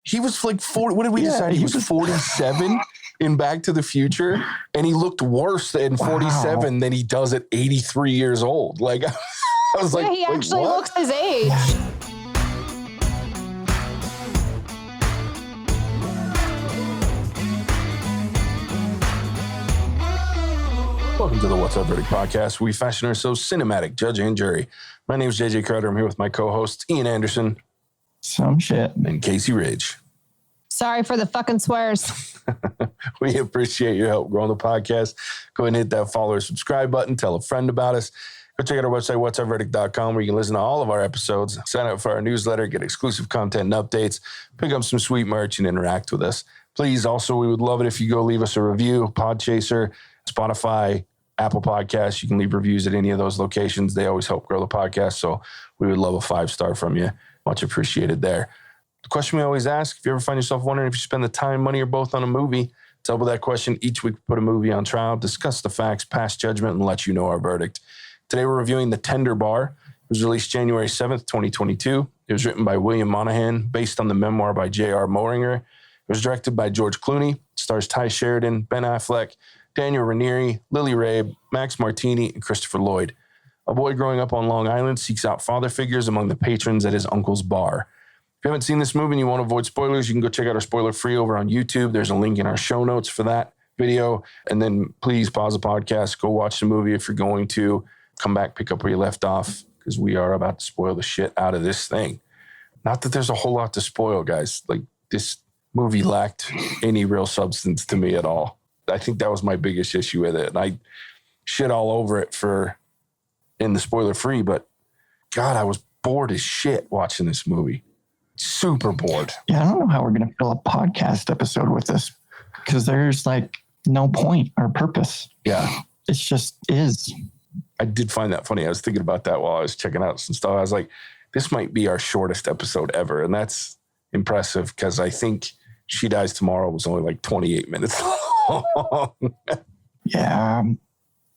He was like 40. What did we decide? He was 47 in Back to the Future, and he looked worse in 47 than he does at 83 years old. Like, I was like, he actually looks his age. Welcome to the What's Up Verdict podcast. We fashion ourselves cinematic, judge and jury. My name is JJ Crowder. I'm here with my co-hosts, Ian Anderson. Some shit. And Casey Ridge. Sorry for the fucking swears. We appreciate your help growing the podcast. Go ahead and hit that follow or subscribe button. Tell a friend about us. Go check out our website, whatsupverdict.com, where you can listen to all of our episodes, sign up for our newsletter, get exclusive content and updates, pick up some sweet merch, and interact with us. Please, also, we would love it if you go leave us a review. Podchaser, Spotify, Apple Podcasts. You can leave reviews at any of those locations. They always help grow the podcast, so we would love a 5-star from you. Much appreciated there. The question we always ask, if you ever find yourself wondering if you spend the time, money, or both on a movie, to help with that question, each week we put a movie on trial, discuss the facts, pass judgment, and let you know our verdict. Today we're reviewing The Tender Bar. It was released January 7th, 2022. It was written by William Monahan, based on the memoir by J.R. Moehringer. It was directed by George Clooney. It stars Ty Sheridan, Ben Affleck, Daniel Ranieri, Lily Rabe, Max Martini, and Christopher Lloyd. A boy growing up on Long Island seeks out father figures among the patrons at his uncle's bar. If you haven't seen this movie and you want to avoid spoilers, you can go check out our spoiler-free over on YouTube. There's a link in our show notes for that video. And then please pause the podcast, go watch the movie if you're going to. Come back, pick up where you left off, because we are about to spoil the shit out of this thing. Not that there's a whole lot to spoil, guys. Like, this movie lacked any real substance to me at all. I think that was my biggest issue with it. And I shit all over it in the spoiler-free, but God, I was bored as shit watching this movie. Super bored. Yeah, I don't know how we're going to fill a podcast episode with this, because there's like no point or purpose. Yeah. It's just is. I did find that funny. I was thinking about that while I was checking out some stuff. I was like, this might be our shortest episode ever. And that's impressive, because I think She Dies Tomorrow was only like 28 minutes long. Yeah.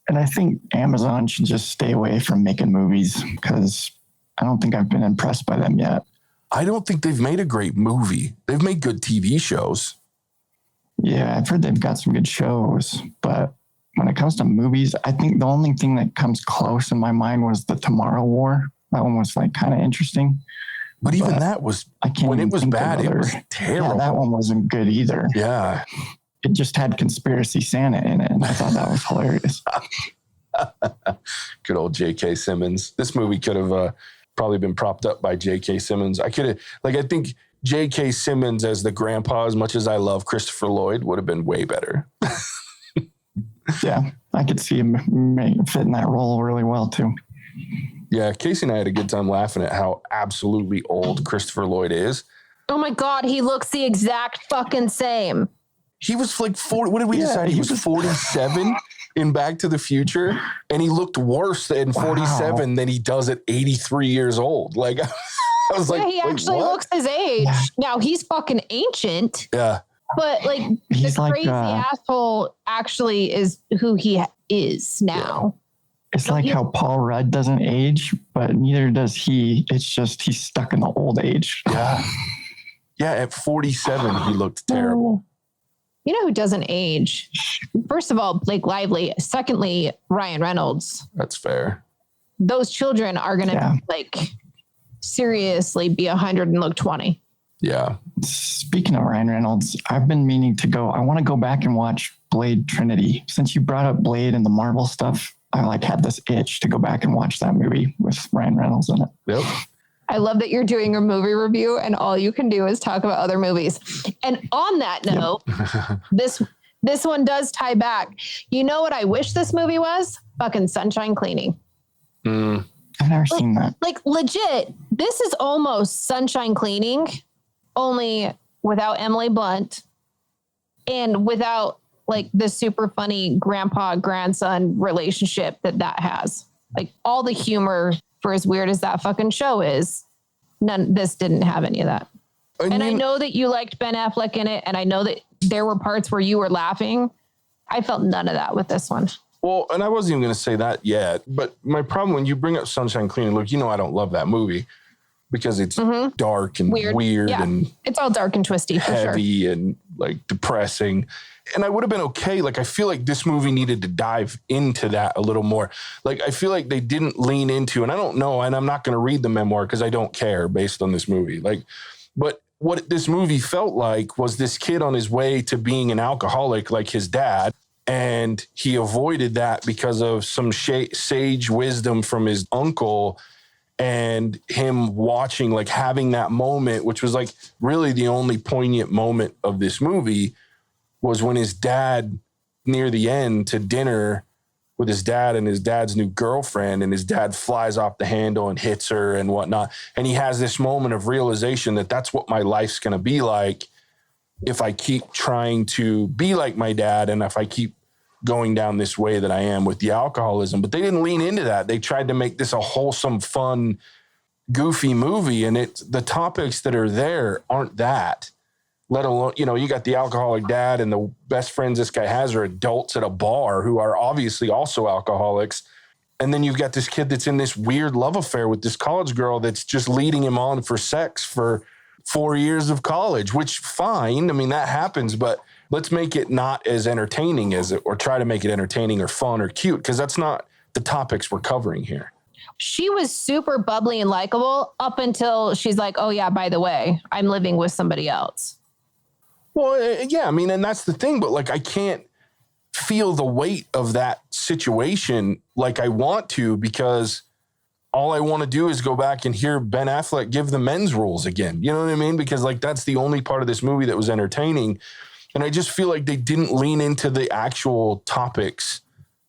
And I think Amazon should just stay away from making movies, because I don't think I've been impressed by them yet. I don't think they've made a great movie. They've made good TV shows. Yeah, I've heard they've got some good shows, but when it comes to movies, I think the only thing that comes close in my mind was The Tomorrow War. That one was like kind of interesting. But even that was, when it was bad, it was terrible. Yeah, that one wasn't good either. Yeah. It just had Conspiracy Santa in it, and I thought that was hilarious. Good old J.K. Simmons. This movie could have probably been propped up by J.K. Simmons. I think J.K. Simmons as the grandpa, as much as I love Christopher Lloyd, would have been way better. Yeah, I could see him fit in that role really well, too. Yeah, Casey and I had a good time laughing at how absolutely old Christopher Lloyd is. Oh my God, he looks the exact fucking same. He was like 40. What did we decide? He was 47 in Back to the Future, and he looked worse in 47 than he does at 83 years old. Like, I was like, he actually looks his age. Yeah. Now, he's fucking ancient. Yeah. But like, he's the crazy asshole actually is who he is now. It's like how Paul Rudd doesn't age, but neither does he. It's just he's stuck in the old age. Yeah. Yeah, at 47, he looked terrible. You know who doesn't age? First of all, Blake Lively. Secondly, Ryan Reynolds. That's fair. Those children are going to seriously be 100 and look 20. Yeah. Speaking of Ryan Reynolds, I've been meaning to go. I want to go back and watch Blade Trinity. Since you brought up Blade and the Marvel stuff, I had this itch to go back and watch that movie with Ryan Reynolds in it. Yep. I love that you're doing a movie review and all you can do is talk about other movies. And on that note, this one does tie back. You know what I wish this movie was? Fucking Sunshine Cleaning. I've never seen that. Like legit, this is almost Sunshine Cleaning, only without Emily Blunt and without like the super funny grandpa-grandson relationship that has. Like all the humor, for as weird as that fucking show is, this didn't have any of that. And I know that you liked Ben Affleck in it, and I know that there were parts where you were laughing. I felt none of that with this one. Well, and I wasn't even going to say that yet, but my problem when you bring up Sunshine Cleaning, look, you know I don't love that movie, because it's dark and weird yeah. and it's all dark and twisty for heavy sure. and like depressing. And I would have been okay. Like, I feel like this movie needed to dive into that a little more. Like, I feel like they didn't lean into, and I don't know, and I'm not going to read the memoir because I don't care based on this movie. Like, but what this movie felt like was this kid on his way to being an alcoholic like his dad. And he avoided that because of some sage wisdom from his uncle and him watching, like having that moment, which was like really the only poignant moment of this movie, was when his dad, near the end, to dinner with his dad and his dad's new girlfriend, and his dad flies off the handle and hits her and whatnot. And he has this moment of realization that that's what my life's going to be like if I keep trying to be like my dad and if I keep going down this way that I am with the alcoholism. But they didn't lean into that. They tried to make this a wholesome, fun, goofy movie. And the topics that are there aren't that. Let alone, you know, you got the alcoholic dad, and the best friends this guy has are adults at a bar who are obviously also alcoholics. And then you've got this kid that's in this weird love affair with this college girl that's just leading him on for sex for 4 years of college, which fine. I mean, that happens, but let's make it not as entertaining as it, or try to make it entertaining or fun or cute, because that's not the topics we're covering here. She was super bubbly and likable up until she's like, oh yeah, by the way, I'm living with somebody else. Well, yeah, I mean, and that's the thing, but like, I can't feel the weight of that situation like I want to, because all I want to do is go back and hear Ben Affleck give the men's rules again. You know what I mean? Because like, that's the only part of this movie that was entertaining. And I just feel like they didn't lean into the actual topics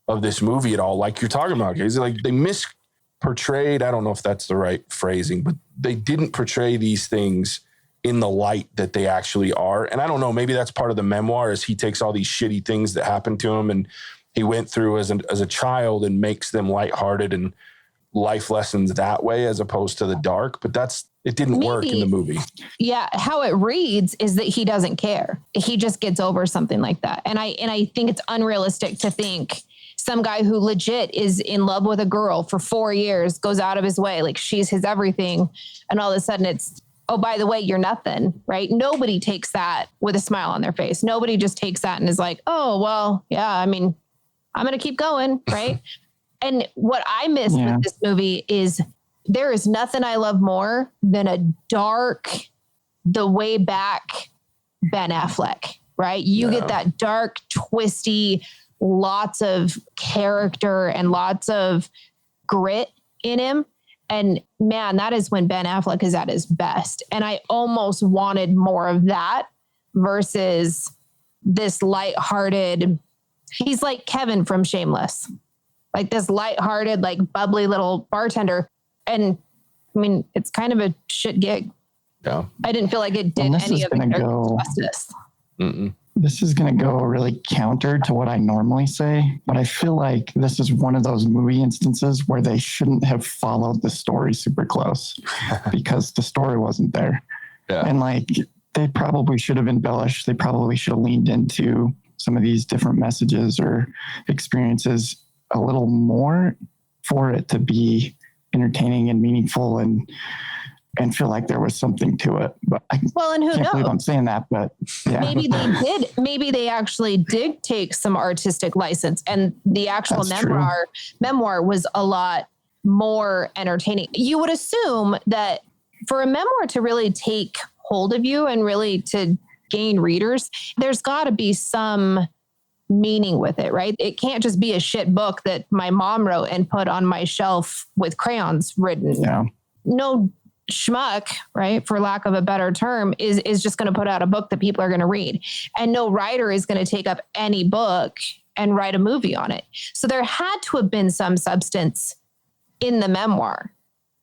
of this movie at all. Like you're talking about, Casey, like they misportrayed, I don't know if that's the right phrasing, but they didn't portray these things in the light that they actually are. And I don't know, maybe that's part of the memoir, is he takes all these shitty things that happened to him and he went through as a child and makes them lighthearted and life lessons that way, as opposed to the dark. But it didn't work in the movie. Yeah. How it reads is that he doesn't care. He just gets over something like that. And I think it's unrealistic to think some guy who legit is in love with a girl for 4 years, goes out of his way, like she's his everything. And all of a sudden it's, oh, by the way, you're nothing, right? Nobody takes that with a smile on their face. Nobody just takes that and is like, oh, well, yeah, I mean, I'm going to keep going, right? And what I miss with this movie is there is nothing I love more than a dark, the way back Ben Affleck, right? You get that dark, twisty, lots of character and lots of grit in him. And man, that is when Ben Affleck is at his best. And I almost wanted more of that versus this lighthearted. He's like Kevin from Shameless, like this lighthearted, like bubbly little bartender. And I mean, it's kind of a shit gig. Yeah. I didn't feel like it did any of the characters justice. This is going to go really counter to what I normally say, but I feel like this is one of those movie instances where they shouldn't have followed the story super close because the story wasn't there. Yeah. And like, they probably should have embellished. They probably should have leaned into some of these different messages or experiences a little more for it to be entertaining and meaningful and feel like there was something to it. But I and who can't knows? believe I'm saying that, but yeah. Maybe they did. Maybe they actually did take some artistic license, and the actual memoir was a lot more entertaining. You would assume that for a memoir to really take hold of you and really to gain readers, there's got to be some meaning with it, right? It can't just be a shit book that my mom wrote and put on my shelf with crayons written. Yeah. No schmuck, right, for lack of a better term, is just going to put out a book that people are going to read. And no writer is going to take up any book and write a movie on it. So there had to have been some substance in the memoir.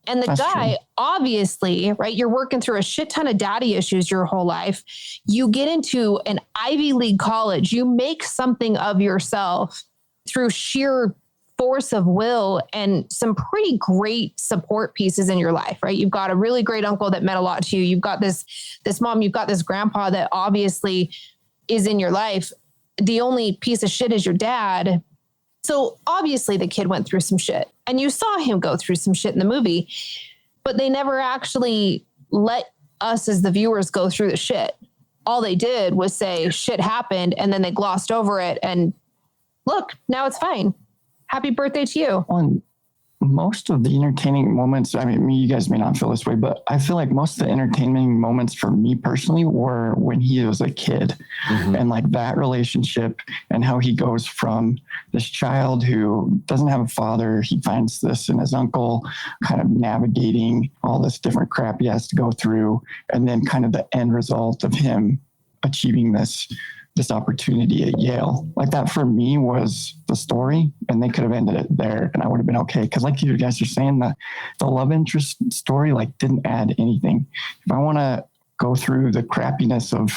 And the guy, obviously, right, you're working through a shit ton of daddy issues your whole life. You get into an Ivy League college, you make something of yourself through sheer force of will and some pretty great support pieces in your life, right? You've got a really great uncle that meant a lot to you. You've got this mom, you've got this grandpa that obviously is in your life. The only piece of shit is your dad. So obviously the kid went through some shit, and you saw him go through some shit in the movie. but they never actually let us as the viewers go through the shit. All they did was say shit happened, and then they glossed over it. And look, now it's fine. Happy birthday to you. On most of the entertaining moments, I mean, you guys may not feel this way, but I feel like most of the entertaining moments for me personally were when he was a kid, and like that relationship and how he goes from this child who doesn't have a father. He finds this in his uncle, kind of navigating all this different crap he has to go through. And then kind of the end result of him achieving this opportunity at Yale. Like that for me was the story, and they could have ended it there and I would have been okay. Cause like you guys are saying, the love interest story like didn't add anything. If I want to go through the crappiness of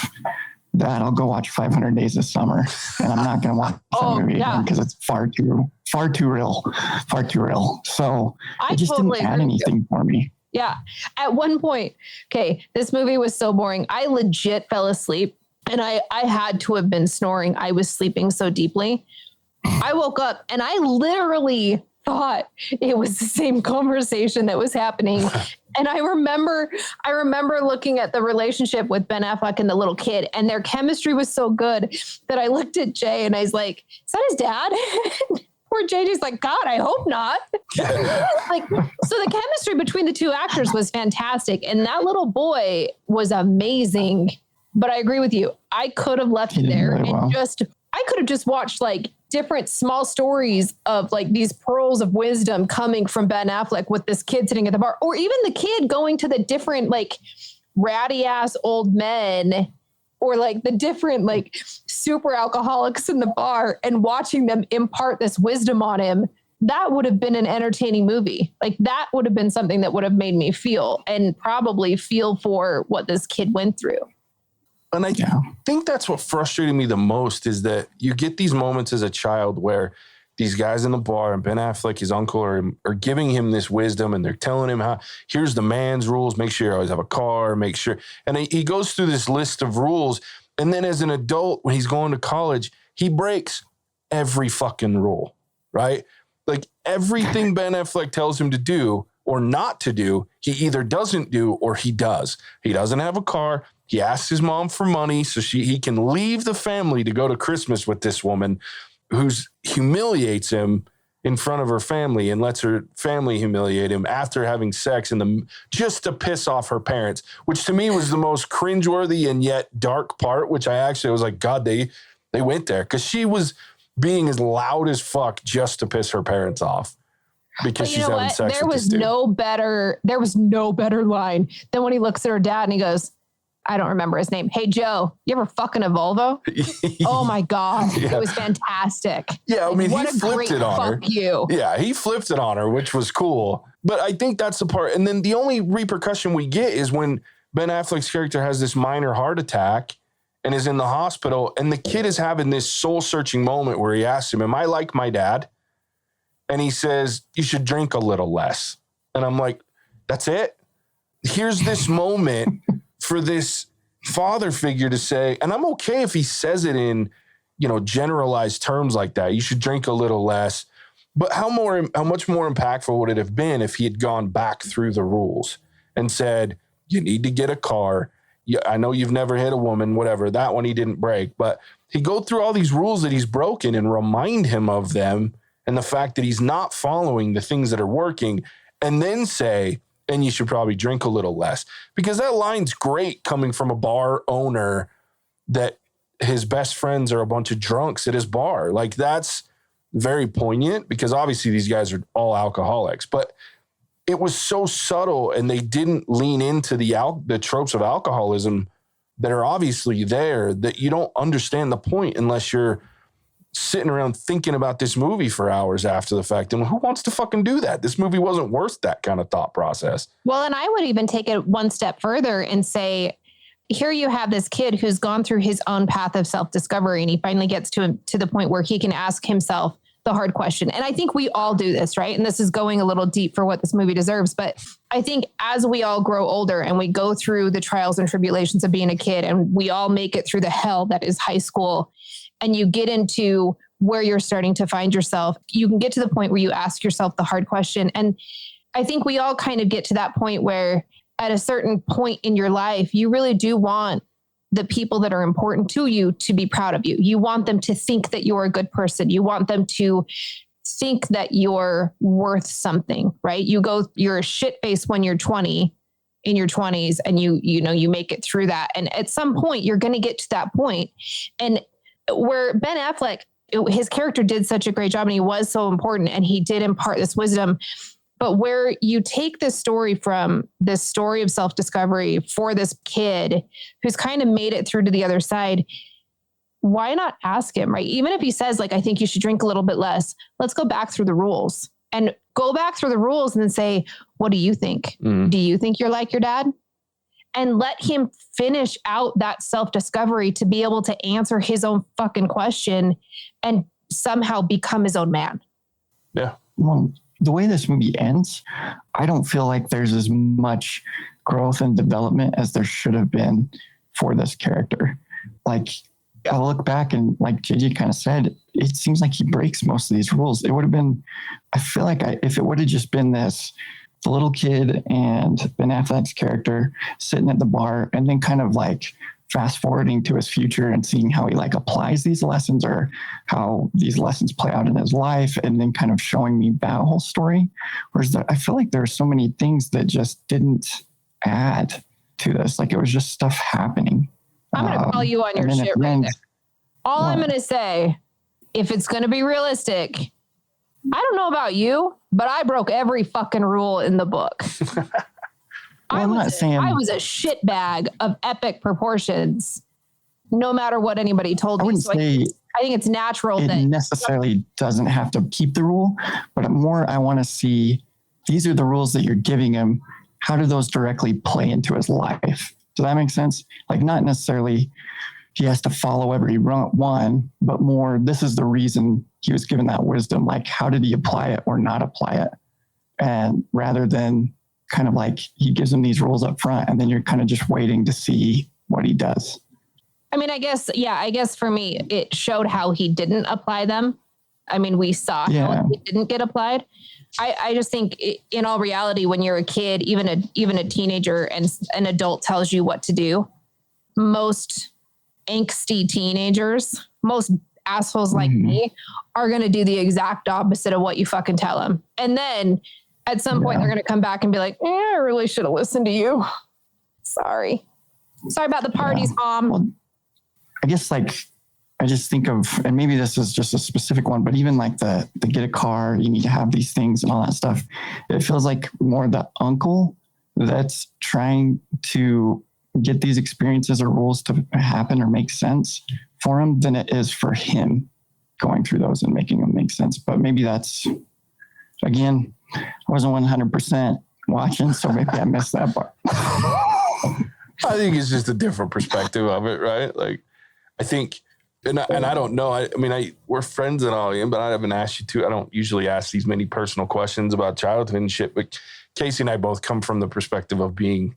that, I'll go watch 500 Days of Summer, and I'm not going to watch that movie again because it's far too real. So it just didn't add anything for me. Yeah. At one point, okay, this movie was so boring. I legit fell asleep. And I had to have been snoring. I was sleeping so deeply. I woke up and I literally thought it was the same conversation that was happening. And I remember looking at the relationship with Ben Affleck and the little kid, and their chemistry was so good that I looked at Jay and I was like, is that his dad? Poor JJ's like, God, I hope not. Like, so the chemistry between the two actors was fantastic. And that little boy was amazing. But I agree with you. I could have left it there and I could have just watched like different small stories of like these pearls of wisdom coming from Ben Affleck with this kid sitting at the bar, or even the kid going to the different like ratty ass old men, or like the different like super alcoholics in the bar, and watching them impart this wisdom on him. That would have been an entertaining movie. Like that would have been something that would have made me feel, and probably feel for what this kid went through. And I think that's what frustrated me the most, is that you get these moments as a child where these guys in the bar and Ben Affleck, his uncle, are giving him this wisdom, and they're telling him how, here's the man's rules. Make sure you always have a car, make sure. And he goes through this list of rules. And then as an adult, when he's going to college, he breaks every fucking rule, right? Like everything Ben Affleck tells him to do or not to do, he either doesn't do or he does. He doesn't have a car. He asks his mom for money so he can leave the family to go to Christmas with this woman who humiliates him in front of her family and lets her family humiliate him after having sex just to piss off her parents, which to me was the most cringeworthy and yet dark part, which I actually was like, God, they went there, because she was being as loud as fuck just to piss her parents off. Because she's having sex with this dude. There was no better line than when he looks at her dad and he goes, I don't remember his name. Hey, Joe, you ever fucking a Volvo? Oh my God. Yeah. It was fantastic. Yeah. I mean, he flipped it on her. You. Yeah. He flipped it on her, which was cool. But I think that's the part. And then the only repercussion we get is when Ben Affleck's character has this minor heart attack and is in the hospital, and the kid is having this soul searching moment where he asks him, am I like my dad? And he says, you should drink a little less. And I'm like, that's it? Here's this moment for this father figure to say, and I'm okay if he says it in, generalized terms like that. You should drink a little less. But how much more impactful would it have been if he had gone back through the rules and said, you need to get a car. I know you've never hit a woman, whatever. That one he didn't break. But he go through all these rules that he's broken and remind him of them and the fact that he's not following the things that are working, and then say, and you should probably drink a little less. Because that line's great coming from a bar owner that his best friends are a bunch of drunks at his bar. Like, that's very poignant, because obviously these guys are all alcoholics. But it was so subtle, and they didn't lean into the tropes of alcoholism that are obviously there, that you don't understand the point unless you're sitting around thinking about this movie for hours after the fact. And who wants to fucking do that? This movie wasn't worth that kind of thought process. Well, and I would even take it one step further and say, here you have this kid who's gone through his own path of self-discovery, and he finally gets to the point where he can ask himself the hard question. And I think we all do this, right? And this is going a little deep for what this movie deserves. But I think as we all grow older and we go through the trials and tribulations of being a kid, and we all make it through the hell that is high school, and you get into where you're starting to find yourself, you can get to the point where you ask yourself the hard question. And I think we all kind of get to that point where at a certain point in your life, you really do want the people that are important to you to be proud of you. You want them to think that you're a good person. You want them to think that you're worth something, right? You're a shit face when you're 20, in your 20s, and you make it through that. And at some point you're going to get to that point. And where Ben Affleck, his character did such a great job and he was so important and he did impart this wisdom. But where you take this story from, this story of self-discovery for this kid who's kind of made it through to the other side, why not ask him, right? Even if he says, like, I think you should drink a little bit less, let's go back through the rules and go back through the rules and then say, what do you think? Do you think you're like your dad? And let him finish out that self-discovery to be able to answer his own fucking question and somehow become his own man. Yeah. Well, the way this movie ends, I don't feel like there's as much growth and development as there should have been for this character. Like, I look back and like JJ kind of said, it seems like he breaks most of these rules. It would have been, I feel like if it would have just been this, the little kid and Ben Affleck's character sitting at the bar and then kind of like fast forwarding to his future and seeing how he like applies these lessons or how these lessons play out in his life, and then kind of showing me that whole story. Whereas I feel like there are so many things that just didn't add to this. Like, it was just stuff happening. I'm going to call you on your shit right there. All I'm going to say, if it's going to be realistic, I don't know about you, but I broke every fucking rule in the book. I was a shitbag of epic proportions, no matter what anybody told me. So I think it's natural it that necessarily doesn't have to keep the rule, but more I want to see, these are the rules that you're giving him. How do those directly play into his life? Does that make sense? Like, not necessarily he has to follow every one, but more, this is the reason he was given that wisdom. Like, how did he apply it or not apply it? And rather than kind of like he gives him these rules up front and then you're kind of just waiting to see what he does. I mean, I guess for me, it showed how he didn't apply them. I mean, we saw how it didn't get applied. I just think in all reality, when you're a kid, even a teenager and an adult tells you what to do, most angsty teenagers, most assholes like me are going to do the exact opposite of what you fucking tell them. And then at some point they're going to come back and be like, I really should have listened to you. Sorry about the parties, Mom. Well, I guess like, I just think of, and maybe this is just a specific one, but even like the get a car, you need to have these things and all that stuff. It feels like more the uncle that's trying to get these experiences or rules to happen or make sense for him than it is for him going through those and making them make sense. But maybe that's, again, I wasn't 100% watching, so maybe I missed that part. I think it's just a different perspective of it, right? Like, I think, and I don't know. I mean, we're friends and all, but I haven't asked you to. I don't usually ask these many personal questions about childhood and shit. But Casey and I both come from the perspective of being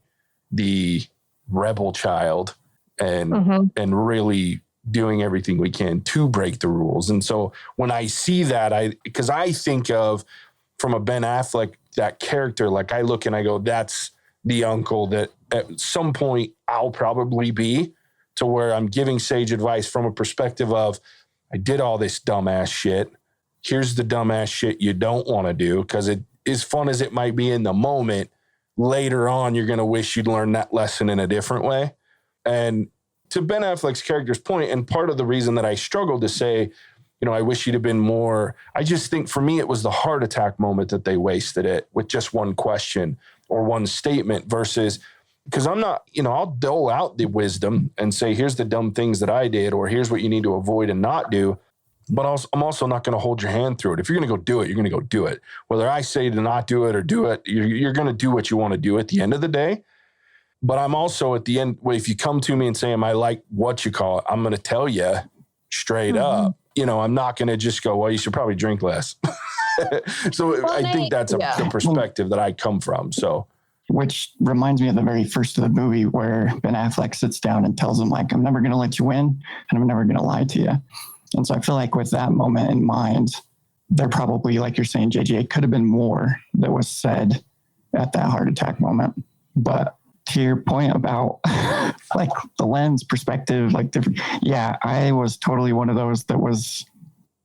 the rebel child and really doing everything we can to break the rules. And so when I see that, because I think of from a Ben Affleck, that character, like I look and I go, that's the uncle that at some point I'll probably be, to where I'm giving sage advice from a perspective of, I did all this dumbass shit. Here's the dumbass shit you don't want to do, because it, as fun as it might be in the moment, later on, you're going to wish you'd learned that lesson in a different way. And to Ben Affleck's character's point, and part of the reason that I struggled to say, I wish you'd have been more, I just think for me, it was the heart attack moment that they wasted it with just one question or one statement versus, because I'm not, I'll dole out the wisdom and say, here's the dumb things that I did, or here's what you need to avoid and not do. But I'm also not going to hold your hand through it. If you're going to go do it, you're going to go do it. Whether I say to not do it or do it, you're going to do what you want to do at the end of the day. But I'm also at the end, if you come to me and say, am I like what you call it? I'm going to tell you straight up. I'm not going to just go, well, you should probably drink less. So I think that's the perspective that I come from. So. Which reminds me of the very first of the movie where Ben Affleck sits down and tells him, like, I'm never going to let you win and I'm never going to lie to you. And so I feel like with that moment in mind, there probably, like you're saying, JJ, could have been more that was said at that heart attack moment. But to your point about like the lens perspective, like different, yeah, I was totally one of those that was,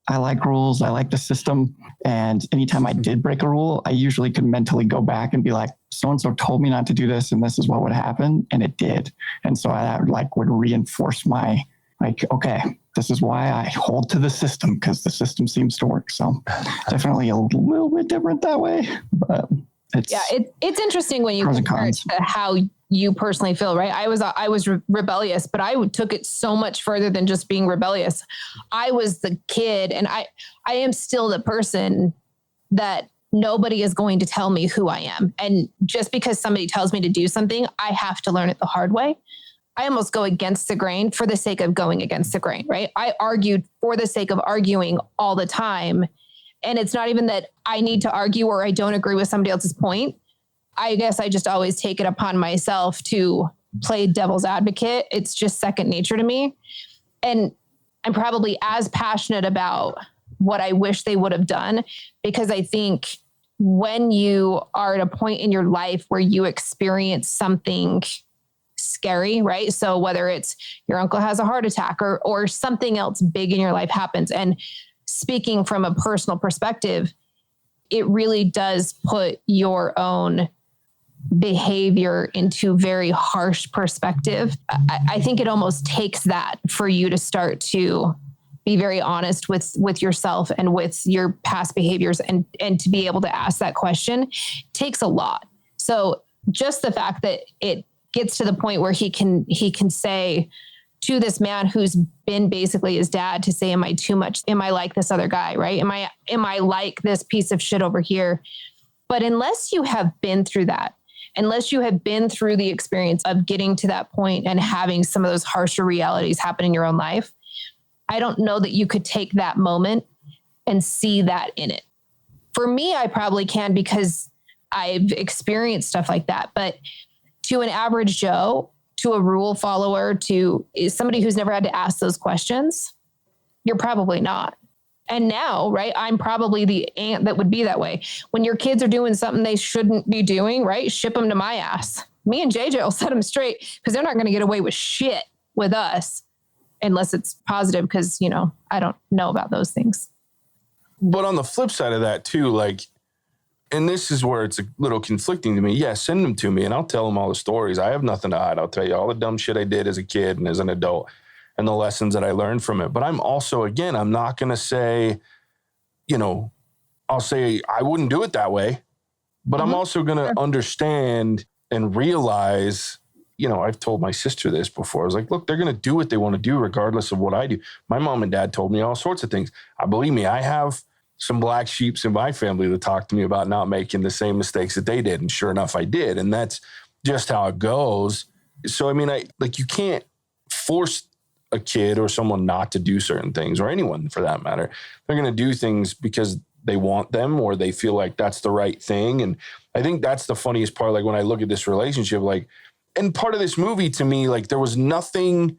I like rules. I like the system. And anytime I did break a rule, I usually could mentally go back and be like, so-and-so told me not to do this, and this is what would happen. And it did. And so I would reinforce my, like, okay, this is why I hold to the system, because the system seems to work. So definitely a little bit different that way, but it's interesting when you compare it to how you personally feel, right? I was rebellious, but I took it so much further than just being rebellious. I was the kid, and I am still the person that nobody is going to tell me who I am. And just because somebody tells me to do something, I have to learn it the hard way. I almost go against the grain for the sake of going against the grain, right? I argued for the sake of arguing all the time. And it's not even that I need to argue or I don't agree with somebody else's point. I guess I just always take it upon myself to play devil's advocate. It's just second nature to me. And I'm probably as passionate about what I wish they would have done, because I think when you are at a point in your life where you experience something scary, right? So whether it's your uncle has a heart attack or something else big in your life happens. And speaking from a personal perspective, it really does put your own behavior into very harsh perspective. I think it almost takes that for you to start to be very honest with yourself and with your past behaviors, and to be able to ask that question takes a lot. So just the fact that it gets to the point where he can say to this man who's been basically his dad, to say, am I too much? Am I like this other guy? Right? Am I like this piece of shit over here? But unless you have been through that, unless you have been through the experience of getting to that point and having some of those harsher realities happen in your own life, I don't know that you could take that moment and see that in it. For me, I probably can, because I've experienced stuff like that. But to an average Joe, to a rule follower, to somebody who's never had to ask those questions, you're probably not. And now, right, I'm probably the aunt that would be that way. When your kids are doing something they shouldn't be doing, right, ship them to my ass. Me and JJ will set them straight, because they're not going to get away with shit with us unless it's positive, because, I don't know about those things. But on the flip side of that too, like, and this is where it's a little conflicting to me. Yeah, send them to me and I'll tell them all the stories. I have nothing to hide. I'll tell you all the dumb shit I did as a kid and as an adult and the lessons that I learned from it. But I'm also, again, I'm not going to say, I'll say I wouldn't do it that way, but I'm also going to understand and realize, I've told my sister this before. I was like, look, they're going to do what they want to do regardless of what I do. My mom and dad told me all sorts of things. Believe me, I have some black sheeps in my family that talk to me about not making the same mistakes that they did. And sure enough, I did. And that's just how it goes. So, you can't force a kid or someone not to do certain things, or anyone for that matter. They're going to do things because they want them or they feel like that's the right thing. And I think that's the funniest part. Like when I look at this relationship, and part of this movie to me, there was nothing,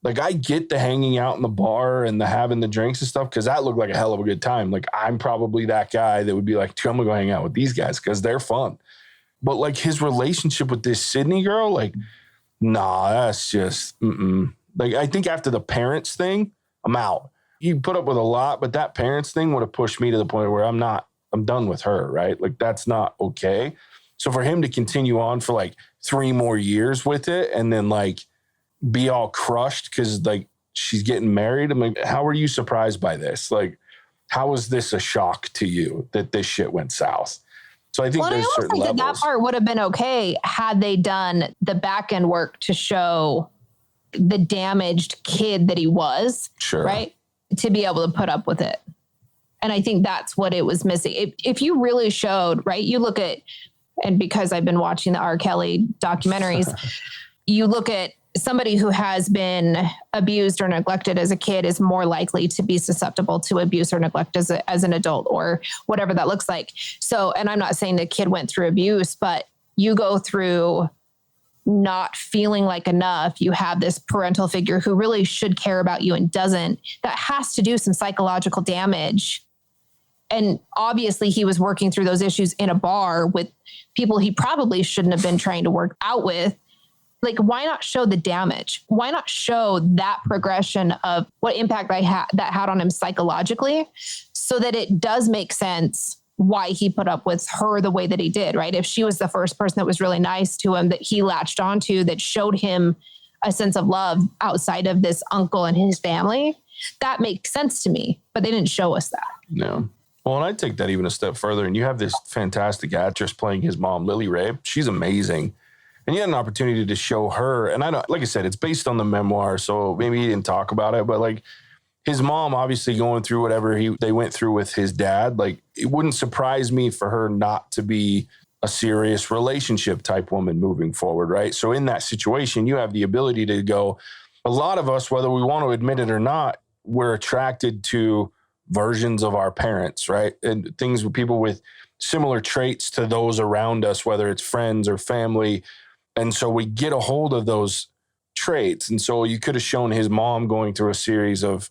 I get the hanging out in the bar and the having the drinks and stuff, because that looked like a hell of a good time. I'm probably that guy that would be like, I'm going to go hang out with these guys because they're fun. But his relationship with this Sydney girl, nah, that's just, I think after the parents thing, I'm out. You put up with a lot, but that parents thing would have pushed me to the point where I'm done with her, right? That's not okay. So for him to continue on for 3 more years with it and then be all crushed because she's getting married. I'm like, how are you surprised by this? How is this a shock to you that this shit went south? So I think there's certain levels. That part would have been okay had they done the back end work to show the damaged kid that he was, sure, right? To be able to put up with it. And I think that's what it was missing. If you really showed, right, you look at, and because I've been watching the R. Kelly documentaries, you look at somebody who has been abused or neglected as a kid is more likely to be susceptible to abuse or neglect as an adult or whatever that looks like. So, and I'm not saying the kid went through abuse, but you go through not feeling like enough. You have this parental figure who really should care about you and doesn't. That has to do some psychological damage And obviously he was working through those issues in a bar with people he probably shouldn't have been trying to work out with. Like, why not show the damage? Why not show that progression of what impact that had on him psychologically, so that it does make sense why he put up with her the way that he did, right? If she was the first person that was really nice to him, that he latched onto, that showed him a sense of love outside of this uncle and his family, that makes sense to me. But they didn't show us that. No. Well, and I'd take that even a step further. And you have this fantastic actress playing his mom, Lily Ray. She's amazing. And you had an opportunity to show her. And I know, like I said, it's based on the memoir, so maybe he didn't talk about it. But like his mom, obviously going through whatever they went through with his dad, like it wouldn't surprise me for her not to be a serious relationship type woman moving forward, right? So in that situation, you have the ability to go. A lot of us, whether we want to admit it or not, we're attracted to versions of our parents, right? And things with people with similar traits to those around us, whether it's friends or family. And so we get a hold of those traits. And so you could have shown his mom going through a series of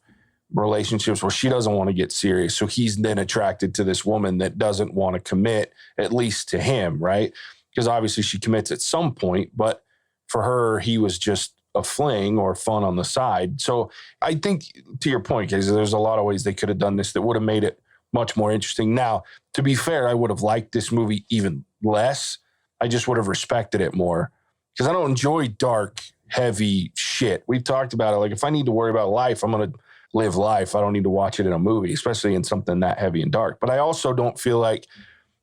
relationships where she doesn't want to get serious. So he's then attracted to this woman that doesn't want to commit, at least to him, right? Because obviously she commits at some point, but for her, he was just a fling or fun on the side. So I think, to your point, Casey, there's a lot of ways they could have done this that would have made it much more interesting. Now, to be fair, I would have liked this movie even less. I just would have respected it more because I don't enjoy dark, heavy shit. We've talked about it. Like, if I need to worry about life, I'm going to live life. I don't need to watch it in a movie, especially in something that heavy and dark. But I also don't feel like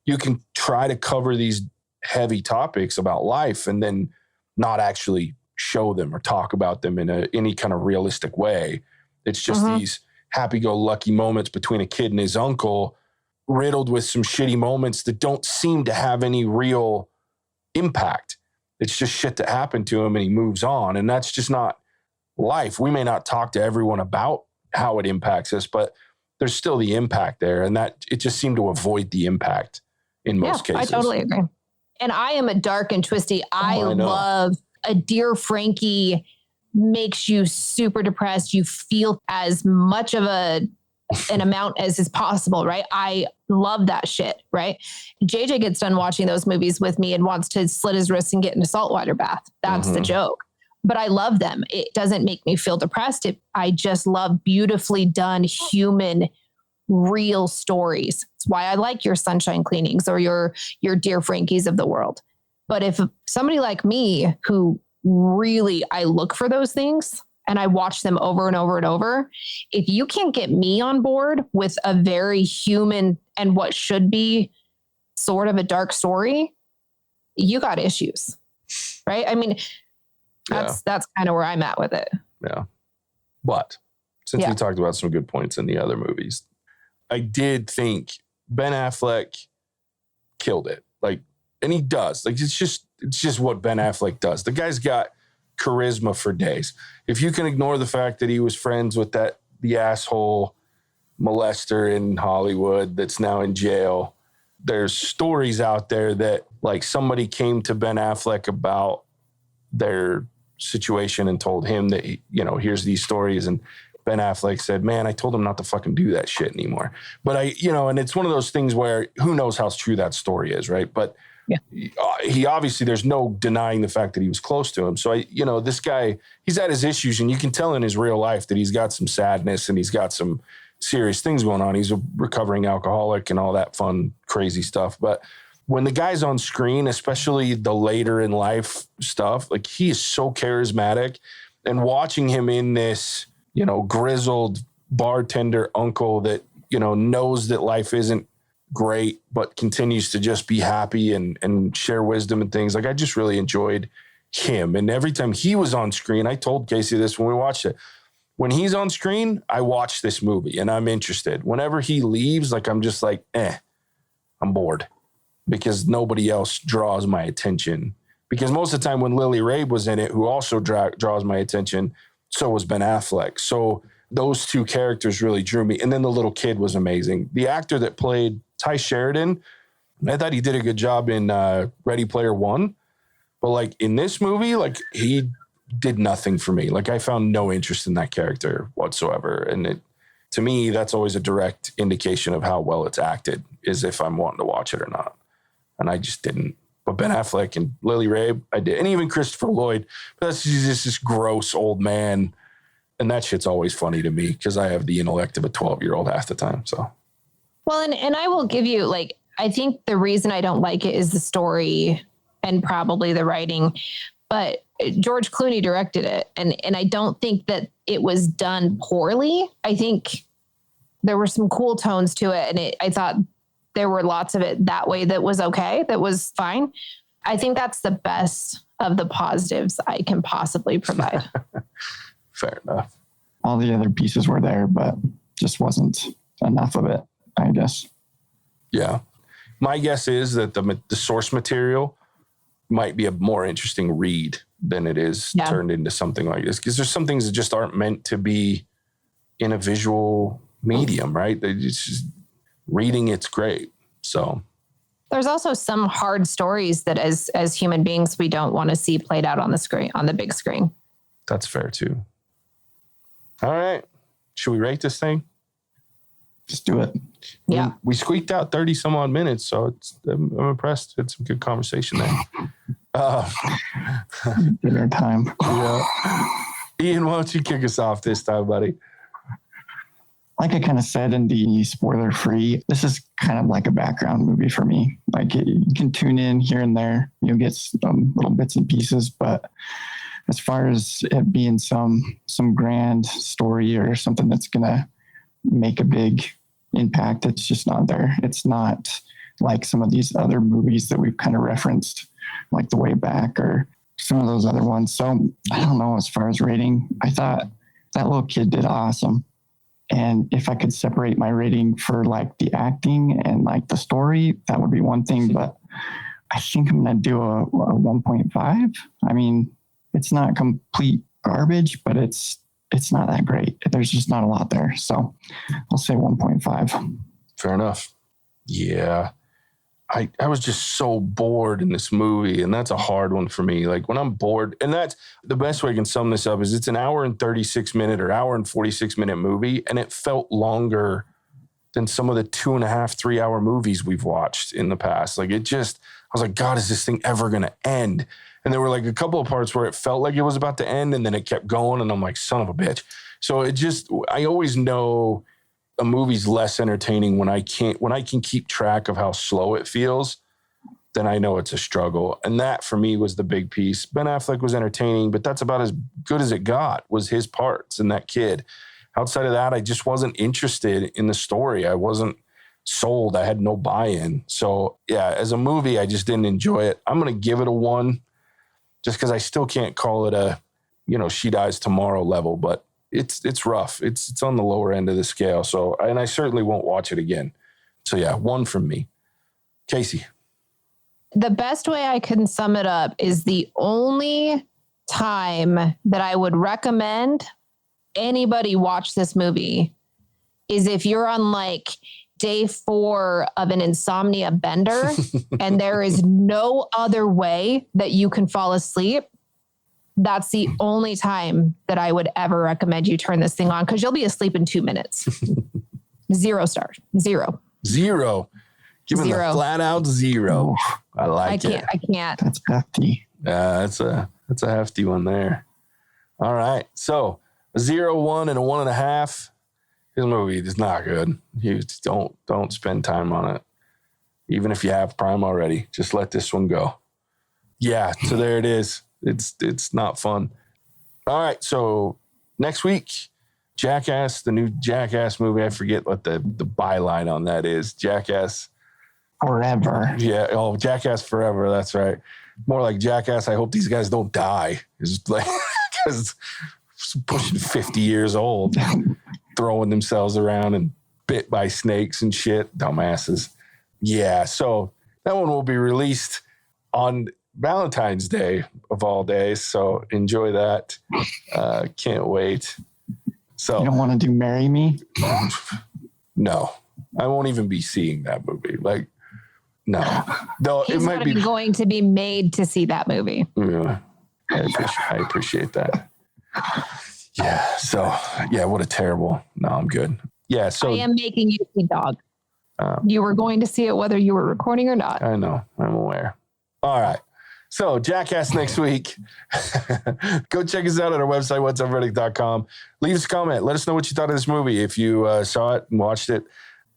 you can try to cover these heavy topics about life and then not actually show them or talk about them in any kind of realistic way. It's just these happy-go-lucky moments between a kid and his uncle, riddled with some shitty moments that don't seem to have any real impact. It's just shit that happened to him and he moves on. And that's just not life. We may not talk to everyone about how it impacts us, but there's still the impact there. And that it just seemed to avoid the impact in most cases. I totally agree. And I am a dark and twisty. I love a Dear Frankie makes you super depressed. You feel as much of an amount as is possible, right? I love that shit, right? JJ gets done watching those movies with me and wants to slit his wrists and get in a saltwater bath. That's the joke. But I love them. It doesn't make me feel depressed. I just love beautifully done human, real stories. It's why I like your Sunshine Cleanings or your Dear Frankies of the world. But if somebody like me who really, I look for those things and I watch them over and over and over, if you can't get me on board with a very human and what should be sort of a dark story, you got issues, right? I mean, that's kind of where I'm at with it. Yeah. But since we talked about some good points in the other movies, I did think Ben Affleck killed it. Like, and he does. Like, it's just what Ben Affleck does. The guy's got charisma for days. If you can ignore the fact that he was friends with the asshole molester in Hollywood that's now in jail, there's stories out there that like somebody came to Ben Affleck about their situation and told him that, here's these stories. And Ben Affleck said, man, I told him not to fucking do that shit anymore. But and it's one of those things where who knows how true that story is, right? But he obviously, there's no denying the fact that he was close to him. So, this guy, he's had his issues and you can tell in his real life that he's got some sadness and he's got some serious things going on. He's a recovering alcoholic and all that fun, crazy stuff. But when the guy's on screen, especially the later in life stuff, like he is so charismatic, and watching him in this, grizzled bartender uncle that, knows that life isn't great, but continues to just be happy and share wisdom and things. Like, I just really enjoyed him. And every time he was on screen, I told Casey this when we watched it. When he's on screen, I watch this movie and I'm interested. Whenever he leaves, like, I'm just like, I'm bored because nobody else draws my attention. Because most of the time when Lily Rabe was in it, who also draws my attention, so was Ben Affleck. So those two characters really drew me. And then the little kid was amazing. The actor that played Ty Sheridan, I thought he did a good job in Ready Player One. But like in this movie, like he did nothing for me. Like I found no interest in that character whatsoever. And to me, that's always a direct indication of how well it's acted, is if I'm wanting to watch it or not. And I just didn't. But Ben Affleck and Lily Rabe, I did. And even Christopher Lloyd. But that's just this gross old man. And that shit's always funny to me because I have the intellect of a 12-year-old half the time. So, well, and I will give you, like, I think the reason I don't like it is the story and probably the writing. But George Clooney directed it. And I don't think that it was done poorly. I think there were some cool tones to it. And I thought there were lots of it that way that was okay. That was fine. I think that's the best of the positives I can possibly provide. Fair enough. All the other pieces were there, but just wasn't enough of it, I guess. Yeah. My guess is that the source material might be a more interesting read than it is turned into something like this. Because there's some things that just aren't meant to be in a visual medium, right? It's just, reading it's great. So there's also some hard stories that as human beings, we don't want to see played out on the screen, on the big screen. That's fair too. All right. Should we rate this thing? Just do it. Yeah. We squeaked out 30 some odd minutes. So I'm impressed. It's some good conversation there. Dinner time. Yeah. Ian, why don't you kick us off this time, buddy? Like I kind of said in the spoiler free, this is kind of like a background movie for me. Like you can tune in here and there, you'll get some little bits and pieces, but as far as it being some grand story or something that's going to make a big impact, it's just not there. It's not like some of these other movies that we've kind of referenced, like The Way Back or some of those other ones. So I don't know, as far as rating, I thought that little kid did awesome. And if I could separate my rating for like the acting and like the story, that would be one thing. But I think I'm going to do a 1.5. I mean, it's not complete garbage, but it's not that great. There's just not a lot there. So I'll say 1.5. Fair enough. Yeah. I was just so bored in this movie, and that's a hard one for me. Like when I'm bored, and that's the best way I can sum this up is it's an hour and 36 minute or hour and 46-minute movie, and it felt longer than some of the 2.5, 3 hour movies we've watched in the past. Like I was like, God, is this thing ever going to end? And there were like a couple of parts where it felt like it was about to end, and then it kept going, and I'm like, son of a bitch. So I always know a movie's less entertaining when I can keep track of how slow it feels, then I know it's a struggle. And that for me was the big piece. Ben Affleck was entertaining, but that's about as good as it got, was his parts and that kid. Outside of that, I just wasn't interested in the story. I wasn't sold. I had no buy-in. So yeah, as a movie, I just didn't enjoy it. I'm going to give it a 1 just because I still can't call it a, She Dies Tomorrow level, but it's rough. It's on the lower end of the scale. So, and I certainly won't watch it again. So yeah, 1 from me. Casey. The best way I can sum it up is the only time that I would recommend anybody watch this movie is if you're on like day 4 of an insomnia bender and there is no other way that you can fall asleep. That's the only time that I would ever recommend you turn this thing on, because you'll be asleep in 2 minutes. 0 stars. 0. 0. Give him the flat out 0. I like it. I can't. That's hefty. That's a hefty one there. All right. So a 0, 1, and a 1.5. This movie is not good. You just don't spend time on it. Even if you have Prime already, just let this one go. Yeah. So there it is. It's not fun. All right. So next week, Jackass, the new Jackass movie. I forget what the byline on that is. Jackass Forever. Yeah. Oh, Jackass Forever. That's right. More like Jackass. I hope these guys don't die. It's like, because pushing 50 years old, throwing themselves around and bit by snakes and shit. Dumbasses. Yeah. So that one will be released on Valentine's Day of all days. So enjoy that. Can't wait. So you don't want to do Marry Me? No, I won't even be seeing that movie. Like, no, though He's it might be going to be made to see that movie. Yeah, I appreciate that. Yeah. So yeah, what a terrible. No, I'm good. Yeah. So I am making you see Dog. You were going to see it whether you were recording or not. I know. I'm aware. All right. So Jackass next week. Go check us out at our website, whatsupverdict.com. Leave us a comment. Let us know what you thought of this movie. If you saw it and watched it,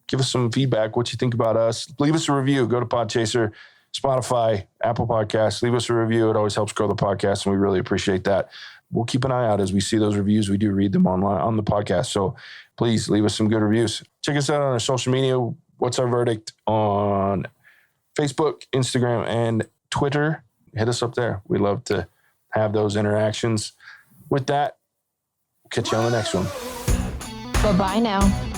give us some feedback, what you think about us. Leave us a review. Go to Podchaser, Spotify, Apple Podcasts. Leave us a review. It always helps grow the podcast, and we really appreciate that. We'll keep an eye out as we see those reviews. We do read them online on the podcast. So please leave us some good reviews. Check us out on our social media. What's Our Verdict on Facebook, Instagram, and Twitter. Hit us up there. We love to have those interactions. With that, we'll catch you on the next one. Bye-bye now.